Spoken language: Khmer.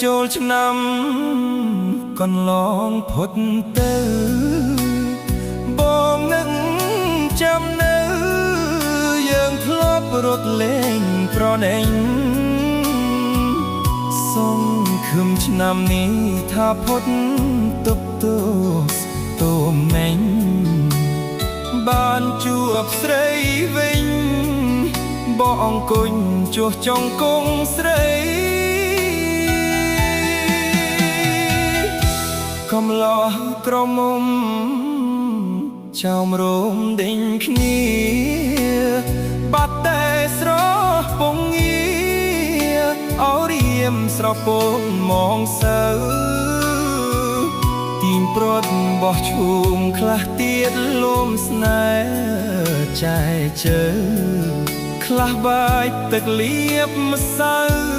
ចូលឆ្នាំកន្លងផុតទៅបងនឹងចាំនៅយើងធ្លាប់រត់លេងប្រណែងសង្ឃឹមឆ្នាំនេះថាផុតទប់ទោសទោមមេញបានជួបស្រីវិញបងអង្គុញជួសចង់គង់ស្រីកំឡោះក្រមុំចោមរោមដេញគ្នាបាត់តែស្រពងងារអោរៀមស្រពងមងសៅទីងព្រាត់បោះឈូងខ្លះទៀតលំស្នេហ៍ចែកជើខ្លះបាយទឹកលៀបម្សៅ